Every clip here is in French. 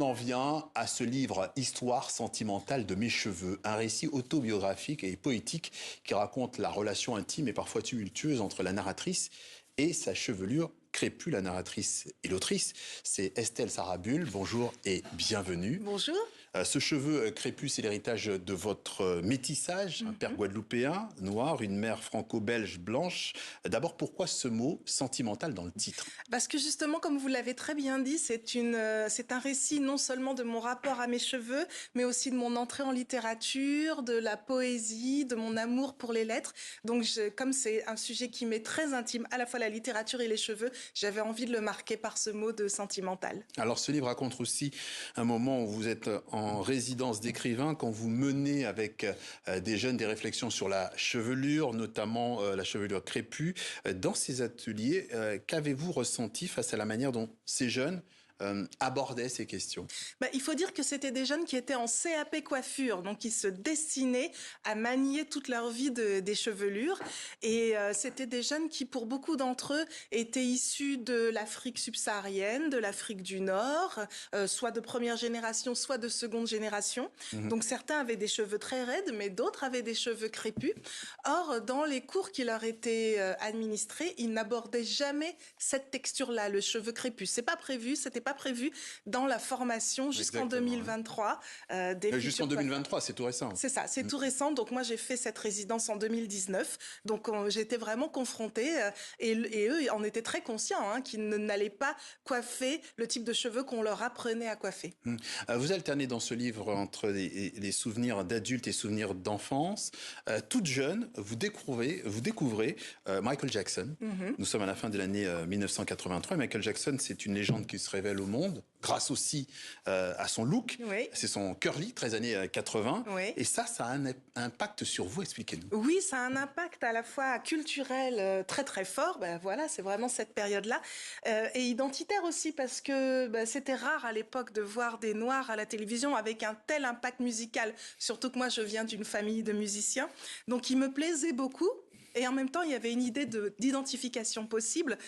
On en vient à ce livre « Histoire sentimentale de mes cheveux », un récit autobiographique et poétique qui raconte la relation intime et parfois tumultueuse entre la narratrice et sa chevelure crépue. La narratrice et l'autrice, c'est Estelle Sarabul. Bonjour et bienvenue. Bonjour. Ce cheveu crépus, c'est l'héritage de votre métissage, un père guadeloupéen, noir, une mère franco-belge blanche. D'abord, pourquoi ce mot sentimental dans le titre? Parce que justement, comme vous l'avez très bien dit, c'est un récit non seulement de mon rapport à mes cheveux, mais aussi de mon entrée en littérature, de la poésie, de mon amour pour les lettres. Donc, comme c'est un sujet qui m'est très intime, à la fois la littérature et les cheveux, j'avais envie de le marquer par ce mot de sentimental. Alors, ce livre raconte aussi un moment où vous êtes en résidence d'écrivain, quand vous menez avec des jeunes des réflexions sur la chevelure, notamment la chevelure crépue. Dans ces ateliers, qu'avez-vous ressenti face à la manière dont ces jeunes abordaient ces questions? Il faut dire que c'était des jeunes qui étaient en CAP coiffure, donc qui se destinaient à manier toute leur vie des chevelures. Et c'était des jeunes qui, pour beaucoup d'entre eux, étaient issus de l'Afrique subsaharienne, de l'Afrique du Nord, soit de première génération, soit de seconde génération. Donc certains avaient des cheveux très raides, mais d'autres avaient des cheveux crépus. Or, dans les cours qui leur étaient administrés, ils n'abordaient jamais cette texture-là, le cheveu crépus. C'est pas prévu, c'était pas prévu dans la formation jusqu'en 2023. Jusqu'en 2023, c'est tout récent. C'est ça, c'est tout récent. Donc moi, j'ai fait cette résidence en 2019. Donc j'étais vraiment confrontée et eux en étaient très conscients qu'ils n'allaient pas coiffer le type de cheveux qu'on leur apprenait à coiffer. Vous alternez dans ce livre entre les souvenirs d'adultes et souvenirs d'enfance. Toute jeune, vous découvrez Michael Jackson. Nous sommes à la fin de l'année 1983. Michael Jackson, c'est une légende qui se révèle au monde, grâce aussi à son look. Oui. C'est son curly, 13 années 80. Oui. Et ça a un impact sur vous, expliquez-nous. Oui, ça a un impact à la fois culturel très très fort. Voilà, c'est vraiment cette période-là. Et identitaire aussi, parce que c'était rare à l'époque de voir des Noirs à la télévision avec un tel impact musical. Surtout que moi, je viens d'une famille de musiciens. Donc, il me plaisait beaucoup. Et en même temps, il y avait une idée d'identification possible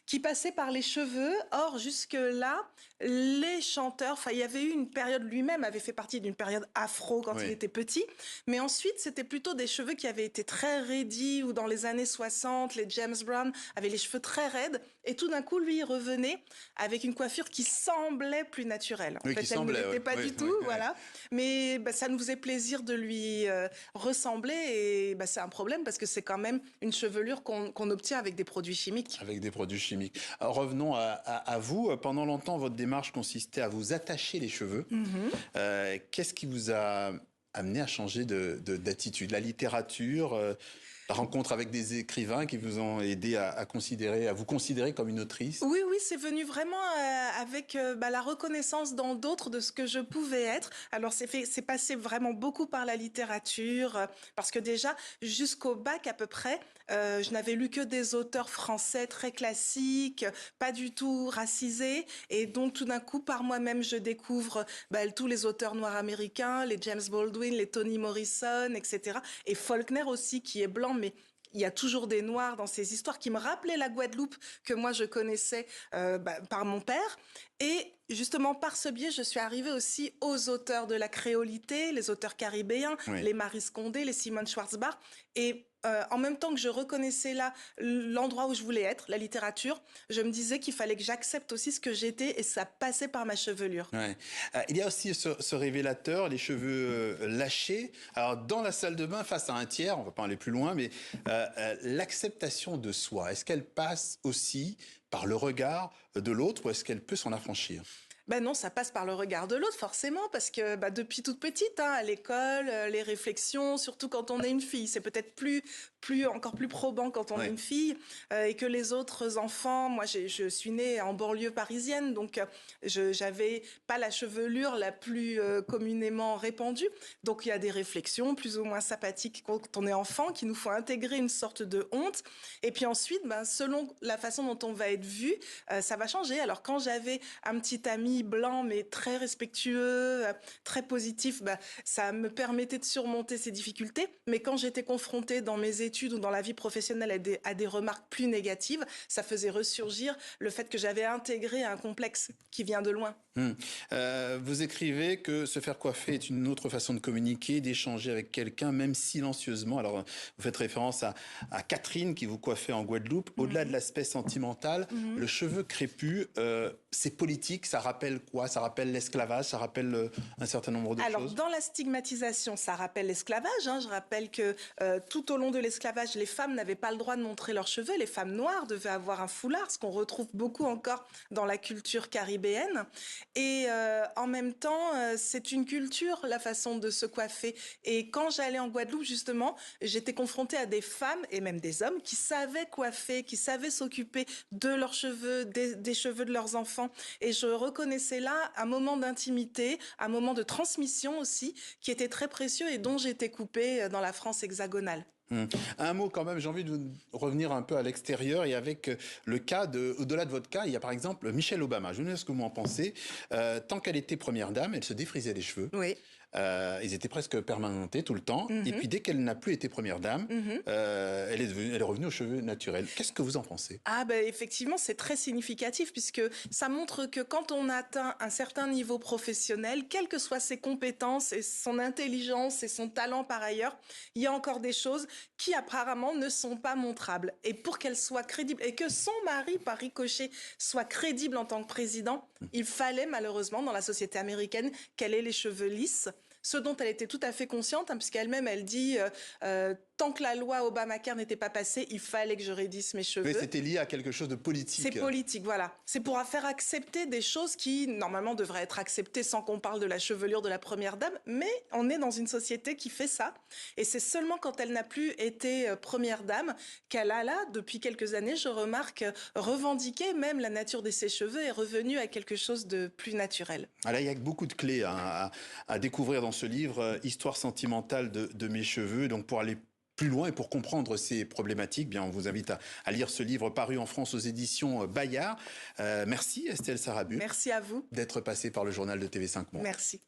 qui passait par les cheveux. Or, jusque-là, les chanteurs, il y avait eu une période, lui-même avait fait partie d'une période afro quand il était petit, mais ensuite, c'était plutôt des cheveux qui avaient été très raidis, ou dans les années 60, les James Brown avaient les cheveux très raides, et tout d'un coup, lui, il revenait avec une coiffure qui semblait plus naturelle. En fait, elle ne l'était pas du tout, voilà. Mais ça nous faisait plaisir de lui ressembler, et c'est un problème, parce que c'est quand même une chevelure qu'on obtient avec des produits chimiques. Avec des produits chimiques. Alors, revenons à vous. Pendant longtemps, votre démarche consistait à vous attacher les cheveux. Qu'est-ce qui vous a amené à changer d'attitude? La littérature, la rencontre avec des écrivains qui vous ont aidé à vous considérer comme une autrice? Oui, c'est venu vraiment avec la reconnaissance dans d'autres de ce que je pouvais être. Alors, c'est passé vraiment beaucoup par la littérature, parce que déjà, jusqu'au bac à peu près, je n'avais lu que des auteurs français très classiques, pas du tout racisés. Et donc, tout d'un coup, par moi-même, je découvre tous les auteurs noirs américains, les James Baldwin, les Toni Morrison, etc. Et Faulkner aussi, qui est blanc, mais il y a toujours des Noirs dans ces histoires qui me rappelaient la Guadeloupe que moi je connaissais par mon père. Et justement, par ce biais, je suis arrivée aussi aux auteurs de la créolité, les auteurs caribéens, les Maryse Condé, les Simone Schwarzbach. Et en même temps que je reconnaissais là l'endroit où je voulais être, la littérature, je me disais qu'il fallait que j'accepte aussi ce que j'étais, et ça passait par ma chevelure. Il y a aussi ce révélateur, les cheveux lâchés. Alors, dans la salle de bain, face à un tiers, on ne va pas aller plus loin, mais l'acceptation de soi, est-ce qu'elle passe aussi par le regard de l'autre, ou est-ce qu'elle peut s'en affranchir? Non, ça passe par le regard de l'autre, forcément, parce que depuis toute petite, à l'école, les réflexions, surtout quand on est une fille, c'est peut-être encore plus probant quand on est une fille, et que les autres enfants, moi je suis née en banlieue parisienne, donc j'avais pas la chevelure la plus communément répandue, donc il y a des réflexions plus ou moins sympathiques quand on est enfant, qui nous font intégrer une sorte de honte, et puis ensuite, selon la façon dont on va être vu, ça va changer. Alors quand j'avais un petit ami blanc mais très respectueux, très positif, ça me permettait de surmonter ces difficultés. Mais quand j'étais confrontée dans mes études ou dans la vie professionnelle à des remarques plus négatives, ça faisait ressurgir le fait que j'avais intégré un complexe qui vient de loin. Vous écrivez que se faire coiffer est une autre façon de communiquer, d'échanger avec quelqu'un, même silencieusement. Alors, vous faites référence à Catherine qui vous coiffait en Guadeloupe. Au-delà de l'aspect sentimental, le cheveu crépus, c'est politique. Ça rappelle quoi? Ça rappelle l'esclavage? Ça rappelle un certain nombre de Alors, choses? dans la stigmatisation, ça rappelle l'esclavage. Je rappelle que tout au long de l'esclavage, les femmes n'avaient pas le droit de montrer leurs cheveux. Les femmes noires devaient avoir un foulard, ce qu'on retrouve beaucoup encore dans la culture caribéenne. Et en même temps, c'est une culture, la façon de se coiffer. Et quand j'allais en Guadeloupe, justement, j'étais confrontée à des femmes et même des hommes qui savaient coiffer, qui savaient s'occuper de leurs cheveux, des cheveux de leurs enfants. Et je reconnaissais là un moment d'intimité, un moment de transmission aussi, qui était très précieux et dont j'étais coupée dans la France hexagonale. Un mot quand même, j'ai envie de revenir un peu à l'extérieur et avec le cas au-delà de votre cas, il y a par exemple Michelle Obama. Je ne sais pas ce que vous en pensez. Tant qu'elle était première dame, elle se défrisait les cheveux. Oui. Ils étaient presque permanentés tout le temps. Et puis dès qu'elle n'a plus été première dame, elle est revenue aux cheveux naturels. Qu'est-ce que vous en pensez? Effectivement, c'est très significatif puisque ça montre que quand on atteint un certain niveau professionnel, quelles que soient ses compétences et son intelligence et son talent par ailleurs, il y a encore des choses qui apparemment ne sont pas montrables. Et pour qu'elle soit crédible et que son mari, par ricochet, soit crédible en tant que président, il fallait malheureusement dans la société américaine qu'elle ait les cheveux lisses. Ce dont elle était tout à fait consciente, puisqu'elle-même, elle dit tant que la loi Obamacare n'était pas passée, il fallait que je raidisse mes cheveux. Mais c'était lié à quelque chose de politique. C'est politique, voilà. C'est pour faire accepter des choses qui, normalement, devraient être acceptées sans qu'on parle de la chevelure de la première dame, mais on est dans une société qui fait ça. Et c'est seulement quand elle n'a plus été première dame qu'elle a là, depuis quelques années, je remarque, revendiqué même la nature de ses cheveux est revenue à quelque chose de plus naturel. Là, il y a beaucoup de clés à découvrir dans ce livre, Histoire sentimentale de mes cheveux. Donc pour aller plus loin et pour comprendre ces problématiques, bien, on vous invite à lire ce livre paru en France aux éditions Bayard. Merci Estelle Sarabut. Merci à vous. D'être passée par le journal de TV5 Monde. Merci.